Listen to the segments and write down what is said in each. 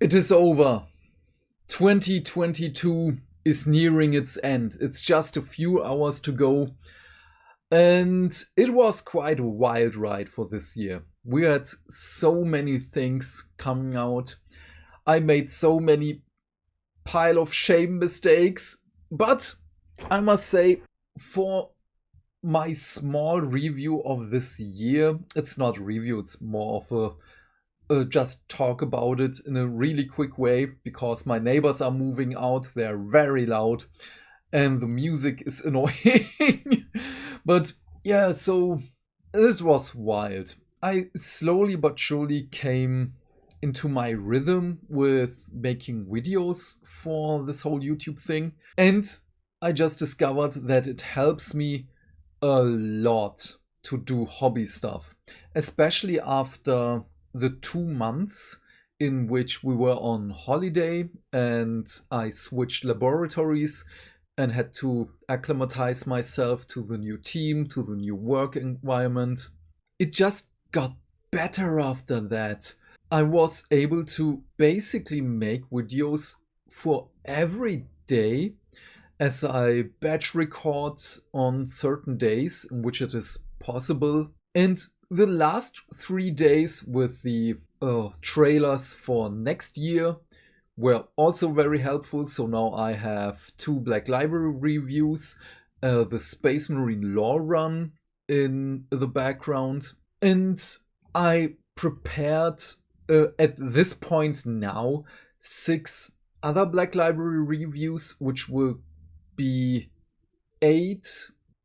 It is over. 2022 is nearing its end. It's just a few hours to go. And it was quite a wild ride for this year. We had so many things coming out. I made so many pile of shame mistakes. But I must say, for my small review of this year, it's not a review, it's more of a just talk about it in a really quick way, because my neighbors are moving out. They're very loud and the music is annoying. But yeah, so this was wild. I slowly but surely came into my rhythm with making videos for this whole YouTube thing, and I just discovered that it helps me a lot to do hobby stuff, especially after the 2 months in which we were on holiday and I switched laboratories and had to acclimatize myself to the new team, to the new work environment. It just got better after that. I was able to basically make videos for every day, as I batch record on certain days in which it is possible. And the last 3 days with the trailers for next year were also very helpful. So now I have 2 Black Library reviews, the Space Marine lore run in the background, and I prepared at this point now 6 other Black Library reviews, which will be 8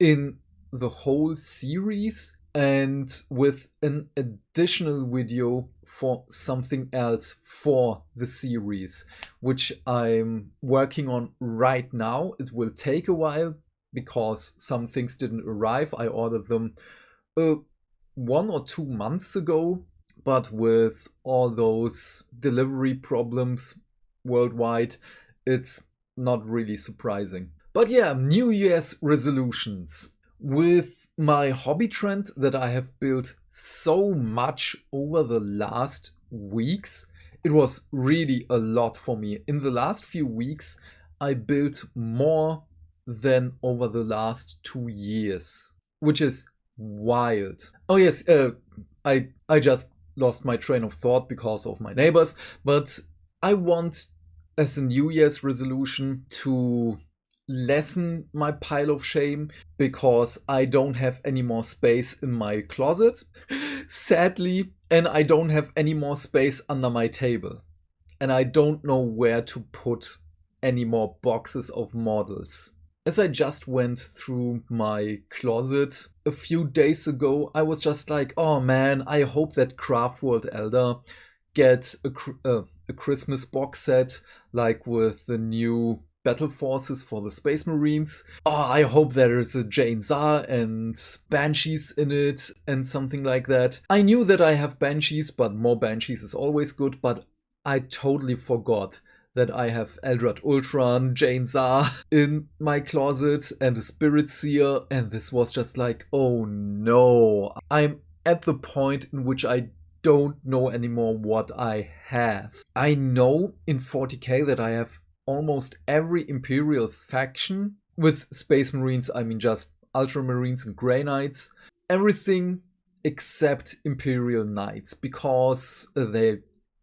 in the whole series, and with an additional video for something else for the series, which I'm working on right now. It will take a while because some things didn't arrive. I ordered them 1 or 2 months ago, but with all those delivery problems worldwide, it's not really surprising. But yeah, New Year's resolutions. With my hobby trend that I have built so much over the last weeks, it was really a lot for me. In the last few weeks, I built more than over the last 2 years, which is wild. Oh yes, I just lost my train of thought because of my neighbors, but I want, as a New Year's resolution, to lessen my pile of shame, because I don't have any more space in my closet, sadly, and I don't have any more space under my table, and I don't know where to put any more boxes of models. As I just went through my closet a few days ago, I was just like, oh man, I hope that Craft World Elder get a Christmas box set, like with the new battle forces for the Space Marines. Oh, I hope there is a Jane Zar and Banshees in it and something like that. I knew that I have Banshees, but more Banshees is always good, but I totally forgot that I have Eldrad Ultron, Jane Zar in my closet, and a Spirit Seer, and this was just like, oh no. I'm at the point in which I don't know anymore what I have. I know in 40k that I have almost every Imperial faction. With Space Marines, I mean just Ultramarines and Grey Knights. Everything except Imperial Knights, because they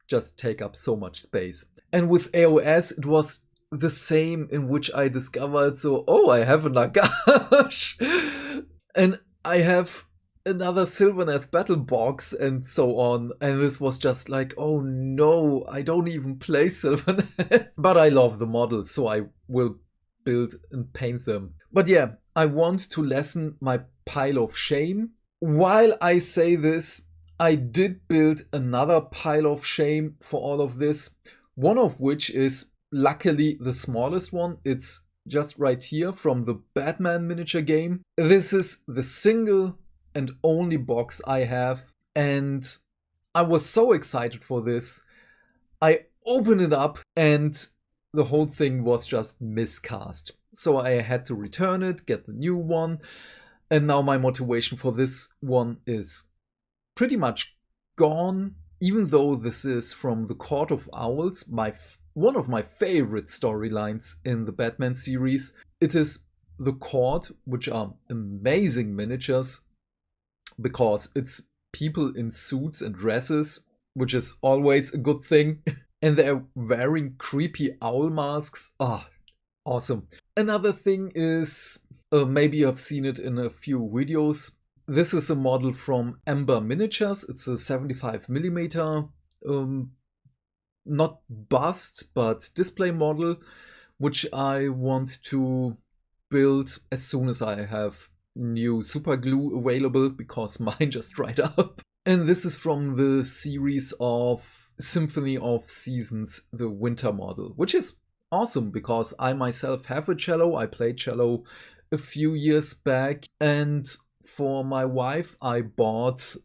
just take up so much space. And with AOS, it was the same, in which I discovered, so, oh, I have a Nagash! And I have another Sylvaneth battle box and so on, and this was just like, oh no, I don't even play Sylvaneth. But I love the models, so I will build and paint them. But yeah, I want to lessen my pile of shame. While I say this, I did build another pile of shame for all of this, one of which is luckily the smallest one. It's just right here from the Batman miniature game. This is the single and only box I have, and I was so excited for this. I opened it up and the whole thing was just miscast. So I had to return it, get the new one, and now my motivation for this one is pretty much gone, even though this is from the Court of Owls, one of my favorite storylines in the Batman series, it is the Court, which are amazing miniatures, because it's people in suits and dresses, which is always a good thing. And they're wearing creepy owl masks. Ah, awesome. Another thing is, maybe you've seen it in a few videos. This is a model from Amber Miniatures. It's a 75mm, not bust, but display model, which I want to build as soon as I have new super glue available, because mine just dried up. And this is from the series of Symphony of Seasons, the winter model, which is awesome because I myself have a cello. I played cello a few years back, and for my wife I bought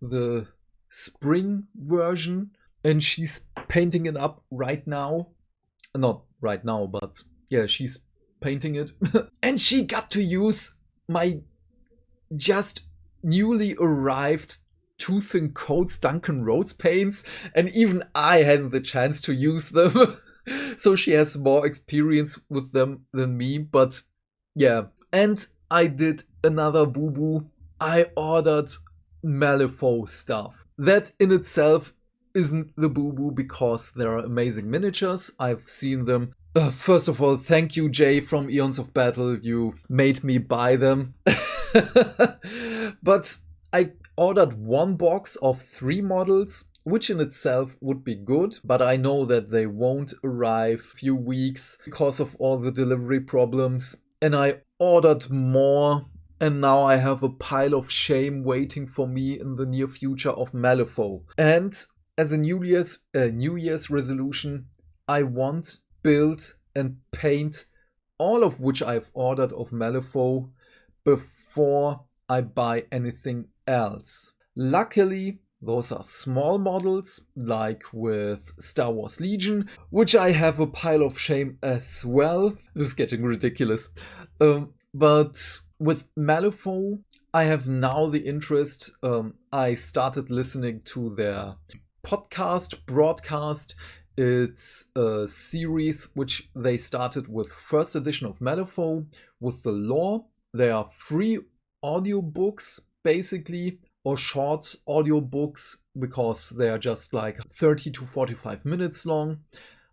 the spring version, and she's painting it up right now. Not right now, but yeah, she's painting it. And she got to use my just newly arrived Tooth and Coat's Duncan Rhodes paints, and even I hadn't the chance to use them. So she has more experience with them than me, but yeah. And I did another boo-boo. I ordered malifaux stuff. That in itself isn't the boo-boo because there are amazing miniatures. I've seen them. First of all, thank you, Jay from Eons of Battle. You made me buy them. But I ordered one box of 3 models, which in itself would be good, but I know that they won't arrive few weeks because of all the delivery problems. And I ordered more, and now I have a pile of shame waiting for me in the near future of malifaux. And as a New Year's resolution, I want, build and paint all of which I've ordered of malifaux before I buy anything else. Luckily, those are small models, like with Star Wars Legion, which I have a pile of shame as well. This is getting ridiculous. But with malifaux, I have now the interest. I started listening to their broadcast. It's a series which they started with first edition of malifaux with the lore. They are free audiobooks basically, or short audiobooks, because they are just like 30 to 45 minutes long.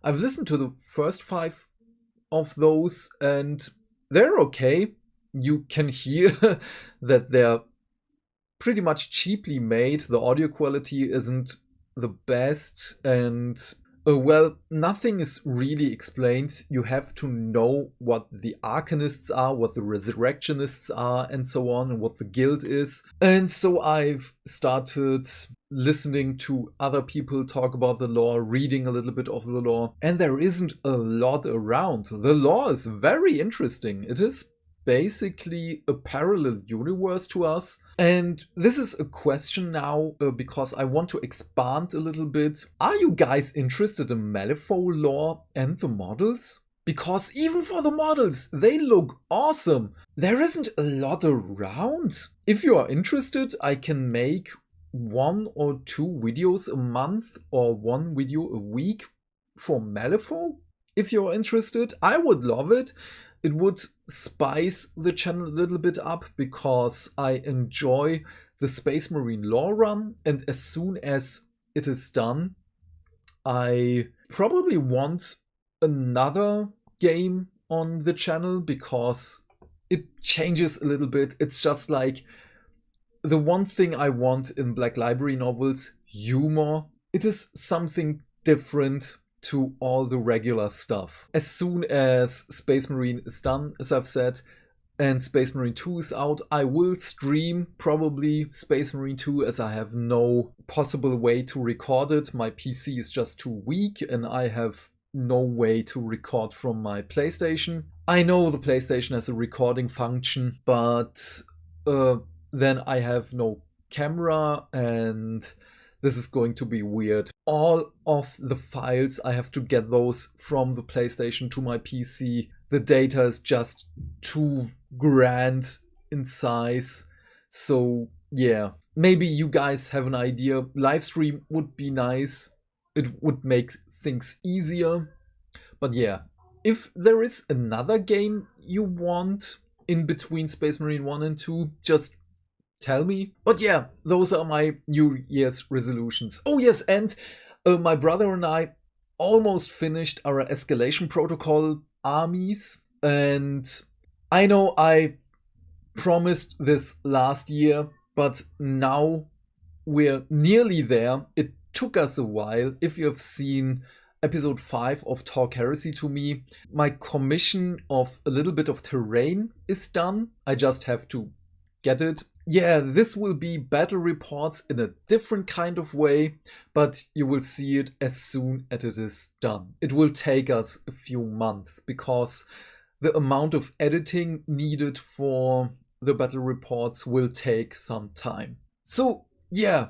I've listened to the first 5 of those and they're okay. You can hear that they're pretty much cheaply made. The audio quality isn't the best, and well, nothing is really explained. You have to know what the Arcanists are, what the Resurrectionists are, and so on, and what the guild is. And so I've started listening to other people talk about the lore, reading a little bit of the lore, and there isn't a lot around. The lore is very interesting. It is basically a parallel universe to us. And this is a question now, because I want to expand a little bit. Are you guys interested in malifaux lore and the models? Because even for the models, they look awesome. There isn't a lot around. If you are interested, I can make 1 or 2 videos a month or 1 video a week for malifaux. If you're interested, I would love it. It would spice the channel a little bit up because I enjoy the Space Marine lore run, and as soon as it is done, I probably want another game on the channel because it changes a little bit. It's just like the one thing I want in Black Library novels, humor. It is something different to all the regular stuff. As soon as Space Marine is done, as I've said, and Space Marine 2 is out, I will stream probably Space Marine 2 as I have no possible way to record it. My PC is just too weak and I have no way to record from my PlayStation. I know the PlayStation has a recording function, but then I have no camera and this is going to be weird. All of the files, I have to get those from the PlayStation to my PC. The data is just too grand in size. So yeah, maybe you guys have an idea. Live stream would be nice. It would make things easier. But yeah, if there is another game you want in between Space Marine 1 and 2, just tell me. But yeah, those are my New Year's resolutions. Oh yes, and my brother and I almost finished our escalation protocol armies. And I know I promised this last year, but now we're nearly there. It took us a while. If you have seen episode 5 of Talk Heresy to me, my commission of a little bit of terrain is done. I just have to get it. Yeah, this will be battle reports in a different kind of way, but you will see it as soon as it is done. It will take us a few months because the amount of editing needed for the battle reports will take some time. So yeah,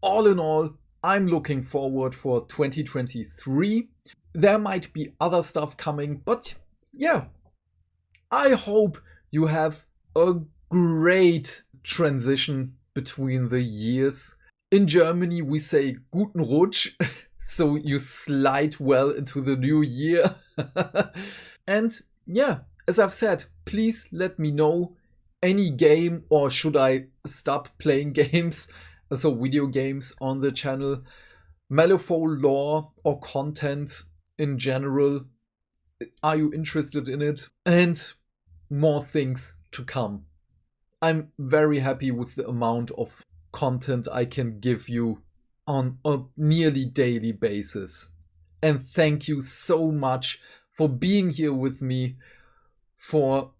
all in all, I'm looking forward for 2023. There might be other stuff coming, but yeah, I hope you have a great transition between the years. In Germany, we say Guten Rutsch, so you slide well into the new year. And yeah, as I've said, please let me know any game, or should I stop playing games, so video games on the channel, malifaux lore or content in general. Are you interested in it? And more things to come. I'm very happy with the amount of content I can give you on a nearly daily basis. And thank you so much for being here with me, for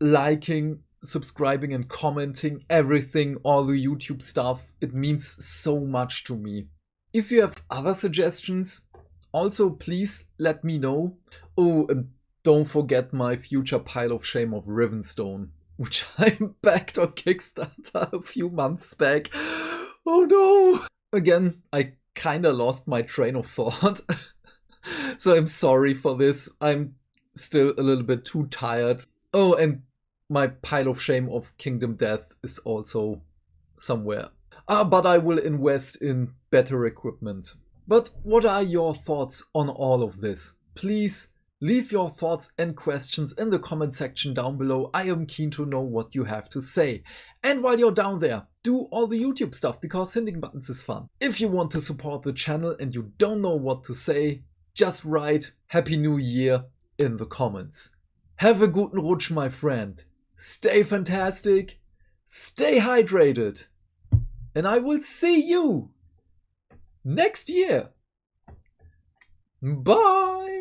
liking, subscribing and commenting everything, all the YouTube stuff. It means so much to me. If you have other suggestions, also please let me know. Oh, and don't forget my future pile of shame of Rivenstone, which I backed on Kickstarter a few months back. Oh no! Again, I kinda lost my train of thought. So I'm sorry for this. I'm still a little bit too tired. Oh, and my pile of shame of Kingdom Death is also somewhere. But I will invest in better equipment. But what are your thoughts on all of this? Please leave your thoughts and questions in the comment section down below. I am keen to know what you have to say. And while you're down there, do all the YouTube stuff, because hitting buttons is fun. If you want to support the channel and you don't know what to say, just write Happy New Year in the comments. Have a guten Rutsch, my friend. Stay fantastic, stay hydrated, and I will see you next year. Bye!